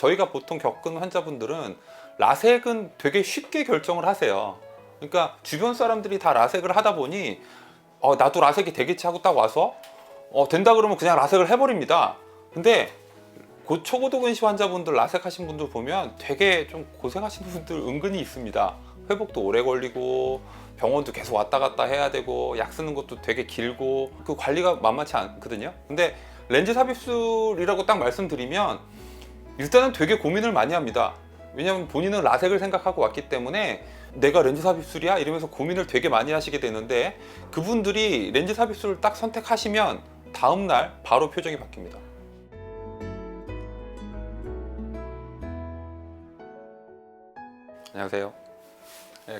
저희가 보통 겪은 환자분들은 라섹은 되게 쉽게 결정을 하세요. 그러니까 주변 사람들이 다 라섹을 하다 보니 나도 라섹이 되겠지 하고 딱 와서 된다 그러면 그냥 라섹을 해버립니다. 근데 초고도 근시 환자분들 라섹 하신 분들 보면 되게 좀 고생하시는 분들 은근히 있습니다. 회복도 오래 걸리고 병원도 계속 왔다 갔다 해야 되고 약 쓰는 것도 되게 길고 그 관리가 만만치 않거든요. 근데 렌즈 삽입술이라고 딱 말씀드리면 일단은 되게 고민을 많이 합니다. 왜냐하면 본인은 라섹을 생각하고 왔기 때문에 내가 렌즈 삽입술이야? 이러면서 고민을 되게 많이 하시게 되는데, 그분들이 렌즈 삽입술을 딱 선택하시면 다음날 바로 표정이 바뀝니다. 안녕하세요.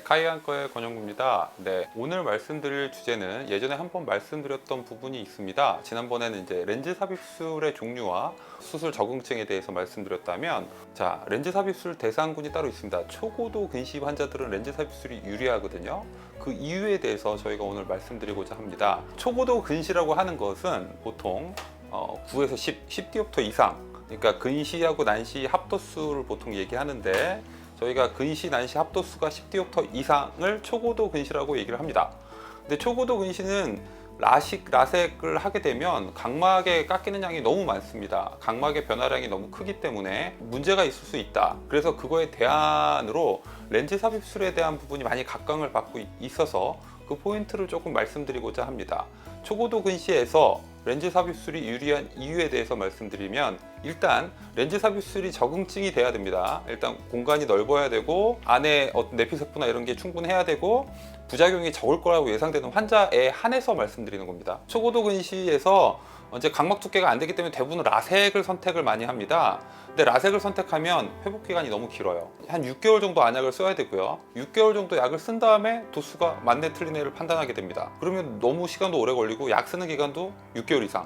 카이안과의 권영구입니다. 오늘 말씀드릴 주제는 예전에 한번 말씀드렸던 부분이 있습니다. 지난번에는 이제 렌즈 삽입술의 종류와 수술 적응증에 대해서 말씀드렸다면, 자, 렌즈 삽입술 대상군이 따로 있습니다. 초고도 근시 환자들은 렌즈 삽입술이 유리하거든요. 그 이유에 대해서 저희가 오늘 말씀드리고자 합니다. 초고도 근시라고 하는 것은 보통 9에서 10디옵터 이상, 그러니까 근시하고 난시 합도수를 보통 얘기하는데, 저희가 근시, 난시 합도수가 10디옵터 이상을 초고도 근시라고 얘기를 합니다. 근데 초고도 근시는 라섹을 하게 되면 각막에 깎이는 양이 너무 많습니다. 각막의 변화량이 너무 크기 때문에 문제가 있을 수 있다. 그래서 그거에 대안으로 렌즈 삽입술에 대한 부분이 많이 각광을 받고 있어서 그 포인트를 조금 말씀드리고자 합니다. 초고도 근시에서 렌즈 삽입술이 유리한 이유에 대해서 말씀드리면, 일단 렌즈 삽입술이 적응증이 돼야 됩니다. 일단 공간이 넓어야 되고 안에 어떤 내피세포나 이런 게 충분해야 되고 부작용이 적을 거라고 예상되는 환자에 한해서 말씀드리는 겁니다. 초고도 근시에서 이제 각막 두께가 안 되기 때문에 대부분 라섹을 선택을 많이 합니다. 근데 라섹을 선택하면 회복 기간이 너무 길어요. 한 6개월 정도 안약을 써야 되고요. 6개월 정도 약을 쓴 다음에 도수가 맞네 틀리네를 판단하게 됩니다. 그러면 너무 시간도 오래 걸리고 약 쓰는 기간도 6개월 이상,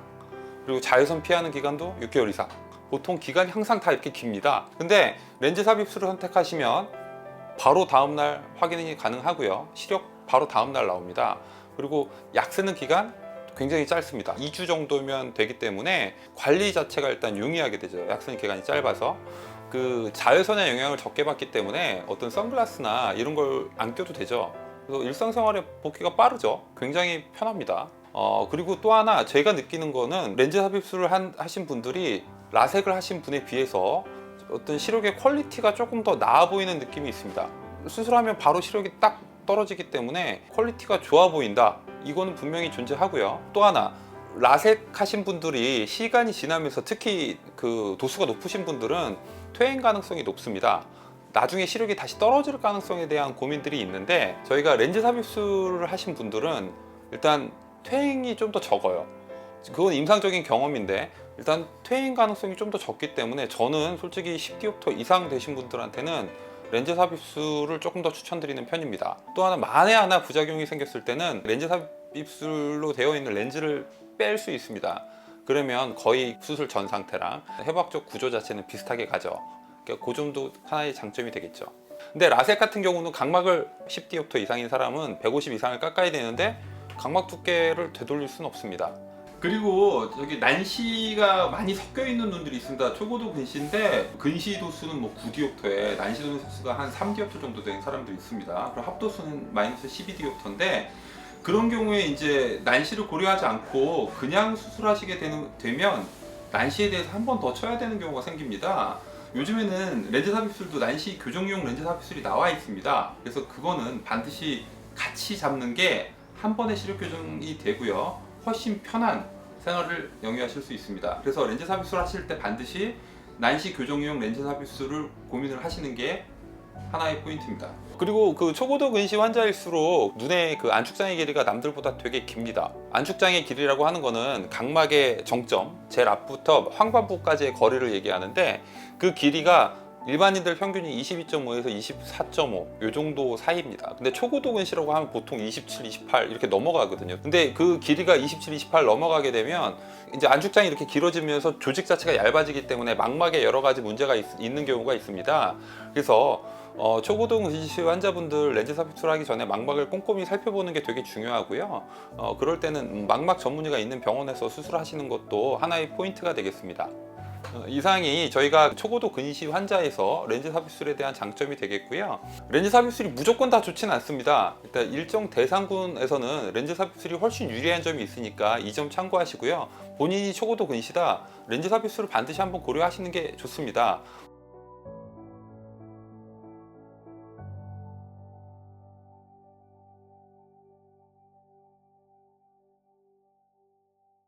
그리고 자외선 피하는 기간도 6개월 이상. 보통 기간이 항상 다 이렇게 깁니다. 근데 렌즈 삽입술을 선택하시면 바로 다음날 확인이 가능하고요. 시력 바로 다음날 나옵니다. 그리고 약 쓰는 기간 굉장히 짧습니다. 2주 정도면 되기 때문에 관리 자체가 일단 용이하게 되죠. 약 쓰는 기간이 짧아서. 그 자외선의 영향을 적게 받기 때문에 어떤 선글라스나 이런 걸 안 껴도 되죠. 그래서 일상생활에 복귀가 빠르죠. 굉장히 편합니다. 그리고 또 하나 제가 느끼는 거는 렌즈 삽입술을 하신 분들이 라섹을 하신 분에 비해서 어떤 시력의 퀄리티가 조금 더 나아 보이는 느낌이 있습니다. 수술하면 바로 시력이 딱 떨어지기 때문에 퀄리티가 좋아 보인다. 이거는 분명히 존재하고요. 또 하나, 라섹 하신 분들이 시간이 지나면서 특히 그 도수가 높으신 분들은 퇴행 가능성이 높습니다. 나중에 시력이 다시 떨어질 가능성에 대한 고민들이 있는데, 저희가 렌즈 삽입술을 하신 분들은 일단 퇴행이 좀 더 적어요. 그건 임상적인 경험인데 일단 퇴행 가능성이 좀 더 적기 때문에 저는 솔직히 10디옵터 이상 되신 분들한테는 렌즈 삽입술을 조금 더 추천드리는 편입니다. 또 하나, 만에 하나 부작용이 생겼을 때는 렌즈 삽입술로 되어 있는 렌즈를 뺄 수 있습니다. 그러면 거의 수술 전 상태랑 해부학적 구조 자체는 비슷하게 가죠. 그러니까 그 점도 하나의 장점이 되겠죠. 근데 라섹 같은 경우는 각막을 10디옵터 이상인 사람은 150 이상을 깎아야 되는데 각막 두께를 되돌릴 수는 없습니다. 그리고 저기 난시가 많이 섞여 있는 눈들이 있습니다. 초고도 근시인데 근시 도수는 뭐 9디옵터에 난시 도수가 한 3디옵터 정도 된 사람들이 있습니다. 그리고 합도수는 마이너스 12디옵터인데, 그런 경우에 이제 난시를 고려하지 않고 그냥 수술하시게 되면 난시에 대해서 한 번 더 쳐야 되는 경우가 생깁니다. 요즘에는 렌즈 삽입술도 난시 교정용 렌즈 삽입술이 나와 있습니다. 그래서 그거는 반드시 같이 잡는 게 한 번에 시력 교정이 되고요. 훨씬 편한 생활을 영위하실 수 있습니다. 그래서 렌즈 삽입술 하실 때 반드시 난시 교정용 렌즈 삽입술을 고민을 하시는 게 하나의 포인트입니다. 그리고 그 초고도 근시 환자일수록 눈의 그 안축장의 길이가 남들보다 되게 깁니다. 안축장의 길이라고 하는 거는 각막의 정점, 제일 앞부터 황반부까지의 거리를 얘기하는데, 그 길이가 일반인들 평균이 22.5에서 24.5 요 정도 사이입니다. 근데 초고도 근시라고 하면 보통 27, 28 이렇게 넘어가거든요. 근데 그 길이가 27, 28 넘어가게 되면 이제 안축장이 이렇게 길어지면서 조직 자체가 얇아지기 때문에 망막에 여러 가지 문제가 있는 경우가 있습니다. 그래서 초고도 근시 환자분들 렌즈 삽입술 하기 전에 망막을 꼼꼼히 살펴보는 게 되게 중요하고요. 그럴 때는 망막 전문의가 있는 병원에서 수술하시는 것도 하나의 포인트가 되겠습니다. 이상이 저희가 초고도 근시 환자에서 렌즈 삽입술에 대한 장점이 되겠고요. 렌즈 삽입술이 무조건 다 좋지는 않습니다. 일단 일정 대상군에서는 렌즈 삽입술이 훨씬 유리한 점이 있으니까 이 점 참고하시고요. 본인이 초고도 근시다, 렌즈 삽입술을 반드시 한번 고려하시는 게 좋습니다.